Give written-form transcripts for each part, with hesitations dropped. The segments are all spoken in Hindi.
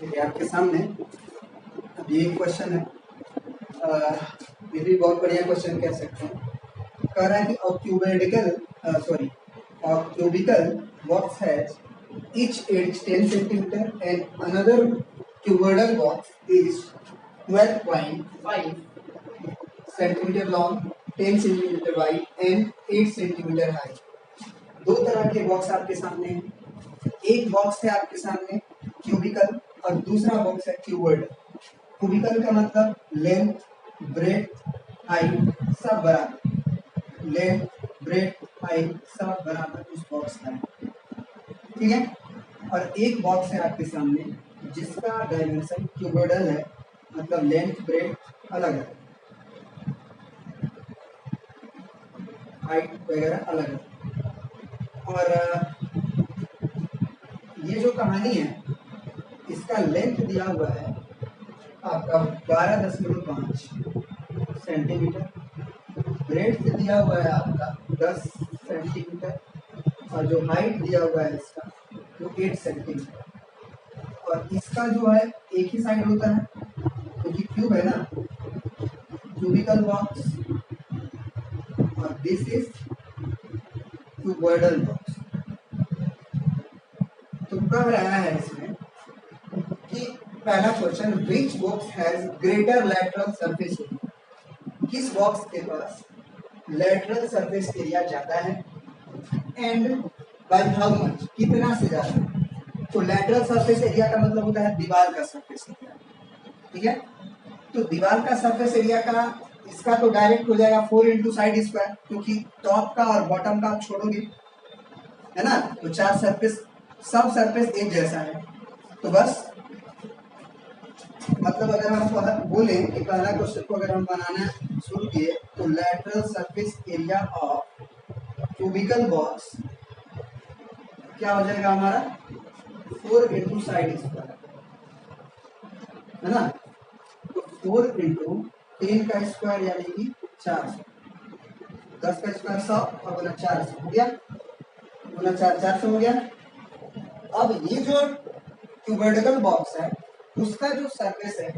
देखिए आपके सामने अभी एक क्वेश्चन है, ये भी बहुत बढ़िया क्वेश्चन कह सकते हैं। कह रहा है कि cubical box has each edge 10 centimeter and another cuboidal box is 12.5 centimeter long, 10 centimeter wide and 8 centimeter high। दो तरह के बॉक्स आपके सामने हैं। एक बॉक्स है आपके सामने क्यूबिकल और दूसरा बॉक्स है क्यूबॉइडल। क्यूबिकल का मतलब लेंथ, ब्रेथ, हाइट सब बराबर, लेंथ, ब्रेथ, हाइट सब बराबर उस बॉक्स का है, ठीक है। और एक बॉक्स है आपके सामने जिसका डायमेंशन क्यूबॉइडल है, मतलब लेंथ ब्रेथ अलग है, हाइट वगैरह अलग है। और ये जो कहानी है इसका लेंथ दिया हुआ है आपका 12.5 सेंटीमीटर, ब्रेथ दिया हुआ है आपका 10 सेंटीमीटर और जो हाइट दिया हुआ है इसका वो 8 सेंटीमीटर। और इसका जो है एक ही साइड होता है क्योंकि क्यूब है ना, क्यूबिकल बॉक्स, और दिस इज क्यूबॉइडल बॉक्स। तो कह रहा है इसमें कि पहला question, which box has greater lateral surface area, किस बॉक्स के पास लैटरल सरफेस एरिया ज्यादा है, एंड बाय हाउ मच, कितना से ज्यादा। तो लैटरल सरफेस एरिया का मतलब होता है दीवार का सरफेस एरिया, ठीक है। तो दीवार का सरफेस एरिया का इसका तो डायरेक्ट हो जाएगा 4 इंटू साइड स्क्वायर, क्योंकि टॉप का और बॉटम का आप छोड़ोगे है ना, तो चार सरफेस, सब सरफेस एक जैसा है। तो बस मतलब अगर हम बोले कि पहला क्वेश्चन को अगर हम बनाना शुरू किए तो lateral surface area of cubical box क्या हो जाएगा हमारा 4 इंटू साइड स्क्वायर, है ना। तो 4 इंटू 3 का स्क्वायर यानी कि 400, 10 का स्क्वायर 100 और गुना 400 हो गया, गुना 400 हो गया। अब ये जो क्यूबॉइडल बॉक्स है उसका जो सरफेस है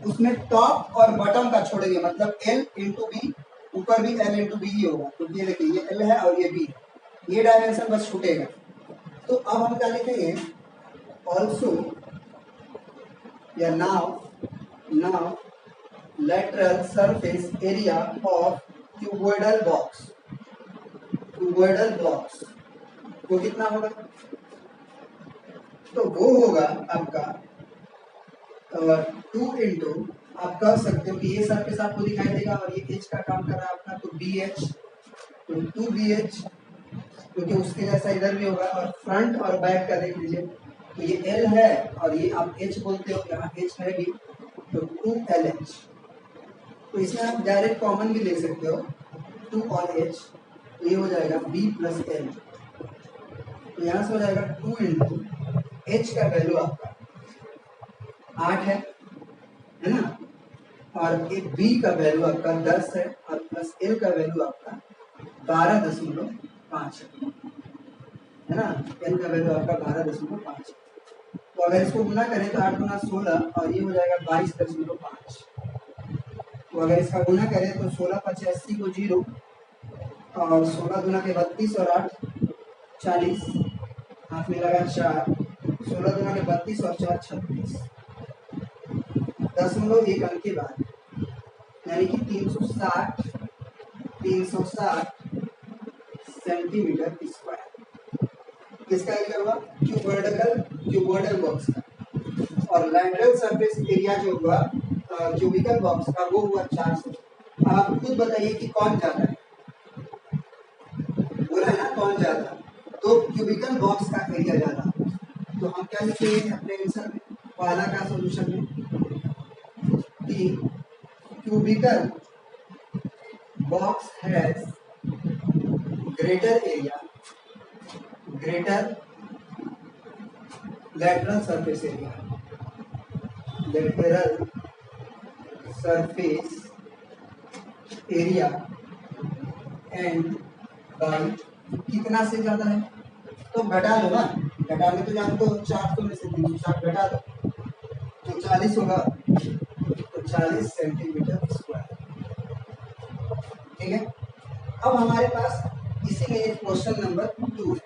उसमें टॉप और बॉटम का छोड़ेंगे, मतलब L इंटू बी, ऊपर भी L इंटू बी ही होगा, तो ये देखिए ये L है और ये B, ये डायमेंशन बस छूटेगा। तो अब हम क्या लिखेंगे, ऑल्सो या now lateral surface area of cuboidal box, cuboidal box वो कितना होगा, तो वो होगा आपका 2 इंटू, आप कह सकते हो कि ये सरफेस आपको दिखाई देगा और ये एच का काम कर रहा है आपका, तो BH, तो 2BH क्योंकि उसके जैसा इधर भी होगा। और फ्रंट और बैक का देख लीजिए, तो ये L है और ये आप H बोलते हो, यहाँ H है भी, तो 2LH। तो इसमें आप डायरेक्ट कॉमन भी ले सकते हो, 2 और H, तो ये हो जाएगा B प्लस L। तो यहाँ से हो जाएगा 2 इंटू H का वैल्यू आपका 8 है ना, और एक B का वैल्यू आपका 10 है और प्लस L का वैल्यू आपका 12.5 है ना, L का वैल्यू आपका 12.5। तो अगर इसको गुना करें तो 8 गुना 16 और ये हो जाएगा 22.5। तो अगर इसका गुना करें तो 16 × 80 को 0 और 16 गुना के 32 और 8 40, हाथ में लगा 4, 16 गुना के 32 और 4 36, 0.1 अंक के बाद यानी कि 360 सेंटीमीटर स्क्वायर। किसका एरिया हुआ, क्यूबॉइडल बॉक्स का। और लैटरल सरफेस एरिया जो हुआ क्यूबिकल बॉक्स का वो हुआ 400। अब आप खुद बताइए कि कौन ज्यादा है, बोला है ना कौन ज्यादा, तो क्यूबिकल बॉक्स का एरिया ज्यादा। तो हम क्या लिखेंगे अपने आंसर में, पहला का सॉल्यूशन में कि cubicle box has greater area, greater lateral surface area, lateral surface area and by कितना से ज्यादा है, तो घटा लो ना, घटाने तो जानते हो 400 में से 360 घटा दो, तो 40 होगा, तो 40 सेंटीमीटर स्क्वायर। ठीक है, अब हमारे पास इसी में एक क्वेश्चन नंबर 2 है,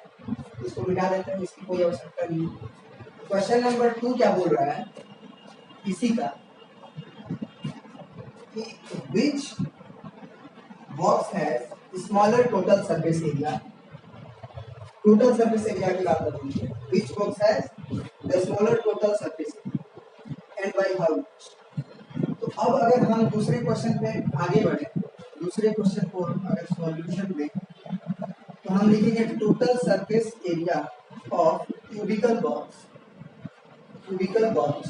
इसको मिटा देते हैं, इसकी कोई आवश्यकता नहीं है। क्वेश्चन नंबर 2 क्या बोल रहा है इसी का कि which box has smaller total surface area, total surface area की बात करेंगे, which box has the smaller total surface area and by how much. तो अब अगर हम दूसरे क्वेश्चन पे आगे बढ़े, दूसरे क्वेश्चन को अगर सॉल्यूशन दें तो हम लिखेंगे total surface area of cubical box, cubical box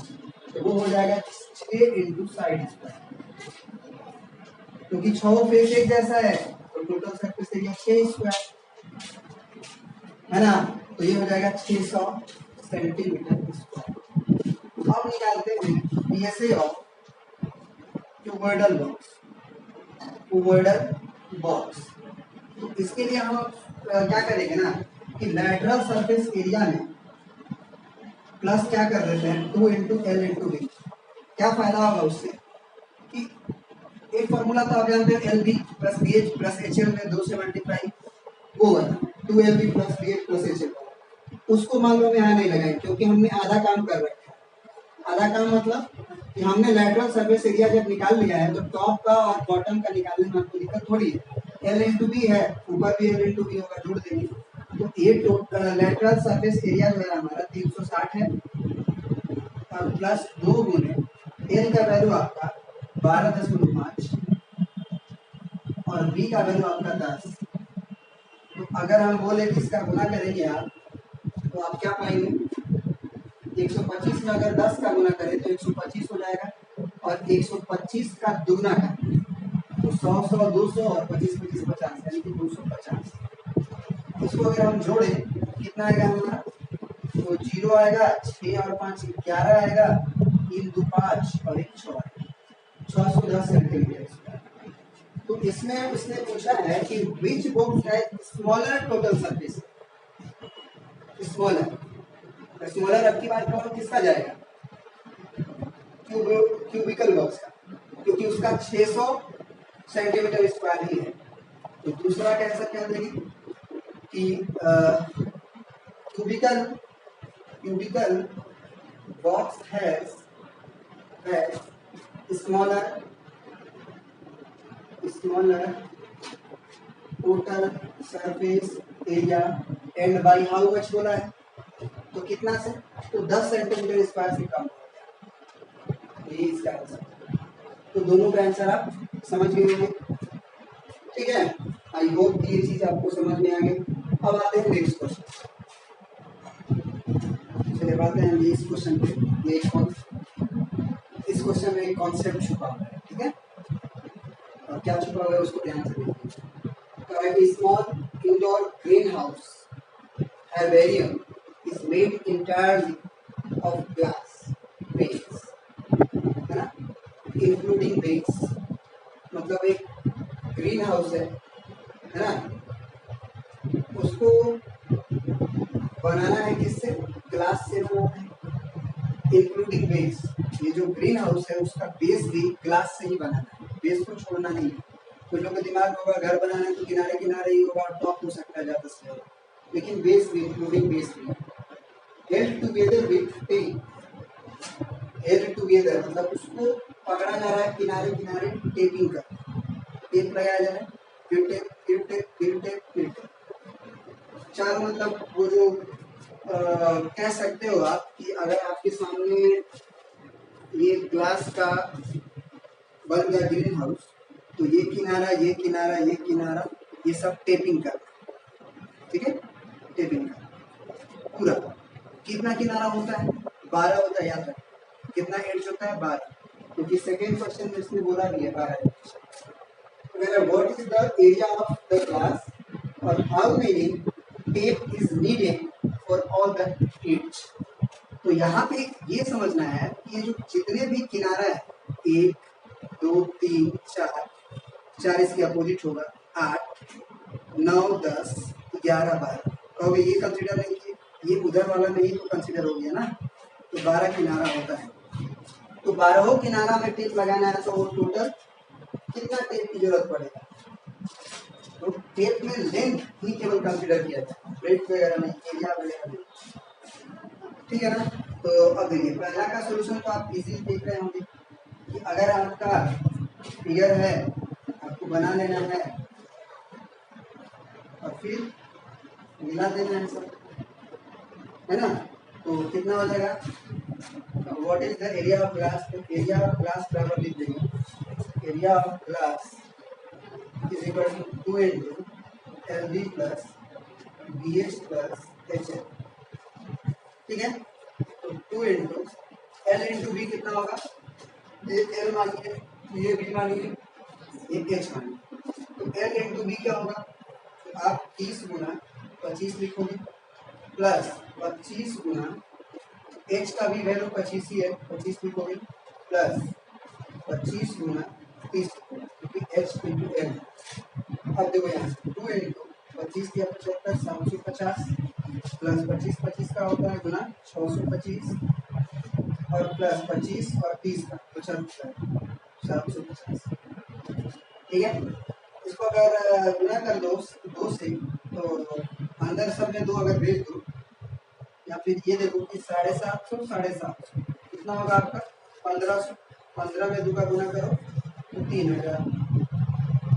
तो वो हो जाएगा 6 इंटू साइड स्क्वायर, क्योंकि 6 फेस एक जैसा है तो टोटल सरफेस एरिया 6 स्क्वायर है ना, तो ये हो जाएगा 600 सेंटीमीटर स्क्वायर। अब निकालते हैं PSA of cuboidal box, cuboidal box. तो इसके लिए हम क्या करेंगे ना कि लैटरल सरफेस एरिया में प्लस क्या कर देते हैं 2 इंटू एल इंटू बी। क्या फायदा होगा उससे कि एक फॉर्मूला तो आप जानते हैं L B plus B H plus H L में 2 से मल्टीप्लाई वो वाला 2 L B plus B H plus H L, उसको मान लो में यहाँ नहीं लगाएंगे क्योंकि हमने आधा काम कर रखा है। आधा काम मतलब कि हमने लैटरल सरफेस एरिया जब निकाल लिया है तो टॉप का और बॉटम का निकालने में आपको दिक्कत थोड़ी है। एल इंटू बी है, ऊपर भी एल इंटू बी होगा, जोड़ देंगे। तो ये लैटरल सरफेस एरिया जो है हमारा 360 है और प्लस 2 गुने एल का वैल्यू आपका 12.5 और बी का वैल्यू आपका 10। तो अगर हम बोले कि इसका गुना करेंगे आप तो आप क्या पाएंगे 125 में अगर 10 का गुना करें तो 125 हो जाएगा और 125 का दुगना का तो 100 100 200 और 25 25 50 यानी कि 250। इसको अगर हम जोड़ें कितना आएगा हमारा, तो 0 आएगा, 6 और 5 11 आएगा, 3 2 5 और 1 6 आएगा, 610 सेंटीमीटर। तो इसमें उसने पूछा है कि विच बॉक्स है smaller total surface, smaller smaller अब की बात करो किसका जाएगा क्यूबिकल बॉक्स का, क्योंकि उसका 600 सेंटीमीटर स्क्वायर ही है। तो दूसरा कैसा क्या देंगे कि cubical cubical box has smaller total surface area and by how much बोला है, तो कितना से, तो 10 सेंटीमीटर स्क्वायर से कम हो गया, ये इसका आंसर। तो दोनों का आंसर आप समझ गए होंगे। ठीक है, आई होप ये चीज आपको समझ में आ गई। अब आते हैं नेक्स्ट क्वेश्चन, चलिए बातें हैं इस क्वेश्चन पे। इस क्वेश्चन में एक कॉन्सेप्ट छुपा हुआ है, ठीक है, और क्या छुपा हुआ है उसको ध्यान से देखिए। Small indoor green house herbarium is made entirely of glass panes, है ना, including base, मतलब एक ग्रीन हाउस है ना, उसको बनाना है किससे, ग्लास से बनाना है, इंक्लूडिंग बेस। ये जो ग्रीन हाउस है उसका बेस भी ग्लास से ही बनाना है, बेस को छोड़ना नहीं है। कुछ लोगों के दिमाग में होगा घर बनाना है तो किनारे किनारे ही होगा, टॉप हो सकता है ज़्यादा से ज़्यादा, लेकिन बेस भी इंक्लूडिंग बेस भी held together with tape, held together मतलब उसको पकड़ा जा रहा है किनारे किनारे टेपिंग कर, टेप लगाया जा रहा है, फिर टेप फिर टेप फिर टेप फिर टेप। चार मतलब वो जो कह सकते हो आप कि अगर आपके सामने ये ग्लास का बन गया ग्रीन हाउस तो ये किनारा ये किनारा ये किनारा ये सब टेपिंग कर, ठीक है, टेपिंग कर पूरा। कितना किनारा होता है 12 होता है, याद रखें कितना एड्ज होता है 12, क्योंकि सेकेंड क्वेश्चन में इसने बोला भी है 12। What is the area of the glass और how many tape is needed for all the edges. तो यहाँ पे ये समझना है कि ये जो जितने भी किनारा है 1 2 3 4 4 इसके अपोजिट होगा 8 9 10 11 12, कहोगे ये कंसिडर नहीं किए, ये उधर वाला नहीं तो कंसिडर हो गया ना, तो 12 किनारा होता है। तो 12 किनारा में टेप लगाना है तो वो टोटल कितना टेप की जरूरत पड़ेगा? तो टेप में लेंथ ही केवल कंसीडर किया जाए, ब्रेड्थ वगैरह नहीं, एरिया वगैरह नहीं, ठीक है ना। तो अब देखिए पहला का सोल्यूशन तो आप इजीली देख रहे होंगे कि अगर आपका फिगर है, आपको बना लेना है और फिर मिला देना है सब, है ना। तो कितना हो जाएगा? What is the area of glass? तो एरिया ऑफ ग्लास बराबर लिख देंगे, area of glass is equal to 2 into L B plus B H plus H L, ठीक है। तो 2 इंटू एल इंटू बी कितना होगा? ये एल मानिए, ये बी मानिए, ये एच मानिए। तो एल इंटू बी क्या होगा? तो आप 30 गुना 25 लिखोगे प्लस 25 गुना एच का भी वैल्यू 25 ही है, 25 लिखोगे प्लस 25 गुना 30 क्योंकि एच इंटू एल। अब देखो यहाँ 2 इंटू 25 या 75 750 प्लस 25 का होता है गुना 625 और प्लस 25 और 30 का 75 750, ठीक है। इसको अगर गुना कर दो 2 से तो अंदर सब में 2 अगर भेज दो, या फिर ये देखो कि 750 750 कितना होगा आपका? 1500। 15 में 2 का गुना करो तो 3000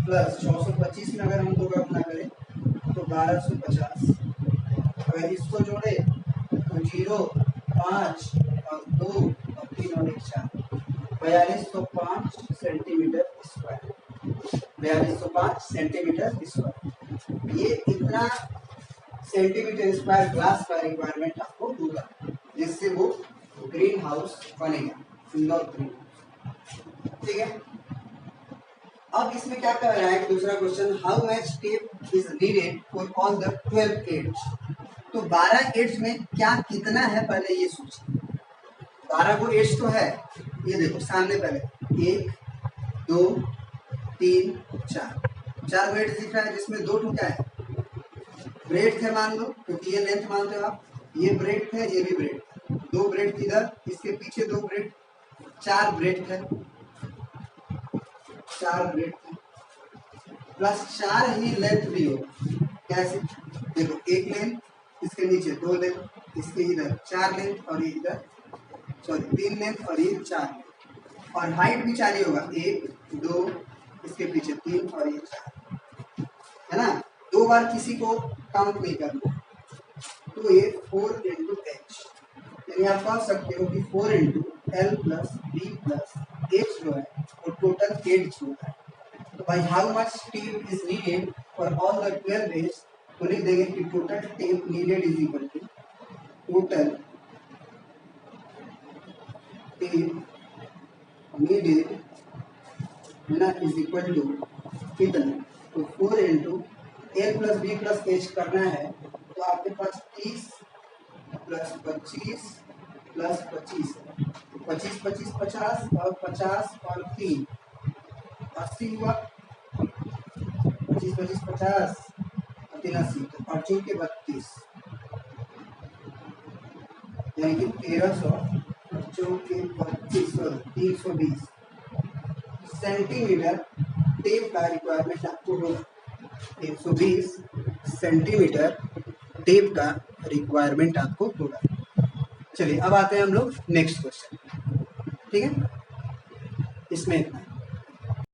प्लस 625 में अगर हम 2 का गुना करें तो 1250। अगर इसको जोड़े तो 0 5 और 2 और 3 और 1 4, 4205 सेंटीमीटर स्क्वायर, 4205 सेंटीमीटर स्क्वायर। ये इतना सेंटीमीटर स्क्वायर ग्लास का रिक्वायरमेंट आपको होगा, जिससे वो ग्रीन हाउस बनेगा, इंडोर ग्रीन हाउस, ठीक है। अब इसमें क्या कर रहा है दूसरा question, how much tape is needed for all the 12 edges. तो 12 एड्स में क्या कितना है पहले ये सोचिए। 12 को एड्स तो है, ये देखो सामने पहले 1 2 3 4 ब्रेड दिख रहा है, जिसमें 2 टूटा है ब्रेड थे मान लो, क्योंकि ये लेंथ मानते हो आप, ये ब्रेड थे ये भी ब्रेड, 2 ब्रेड इधर, इसके पीछे 2 ब्रेड, 4 ब्रेड थे, 4 ब्रेड थे प्लस 4 ही लेंथ भी हो। कैसे? देखो एक लेंथ, इसके नीचे 2 लेंथ, इसके इधर 4 लेंथ और ये इधर 3 लेंथ और ये 4 लेंथ, और हाइट भी 4 ही होगा, 1 2 इसके पीछे 3 और ये 4, है ना। 2 बार किसी को काउंट नहीं करना। तो ये 4 इंटू एच, यानी आप कह सकते हो कि 4 into L plus B plus H जो है वो टोटल एच जो है। तो भाई how much tape is needed for all the 12 edge, तो लिख देंगे कि total tape needed is equal to total tape needed ना इज इक्वल टू कितना? तो 4 into L plus B plus H करना है, तो आपके पास 30 प्लस 25 प्लस 25, 25 25 50 और 50 और 3 80 हुआ, 25 25 50 और 3 80, और 4 के 32, यानी कि 1300 और 4 के 32 320 सेंटीमीटर टेप का रिक्वायरमेंट आपको होगा। 320 सेंटीमीटर टेप का रिक्वायरमेंट आपको होगा। चलिए अब आते हैं हम लोग नेक्स्ट क्वेश्चन, ठीक है। इसमें इतना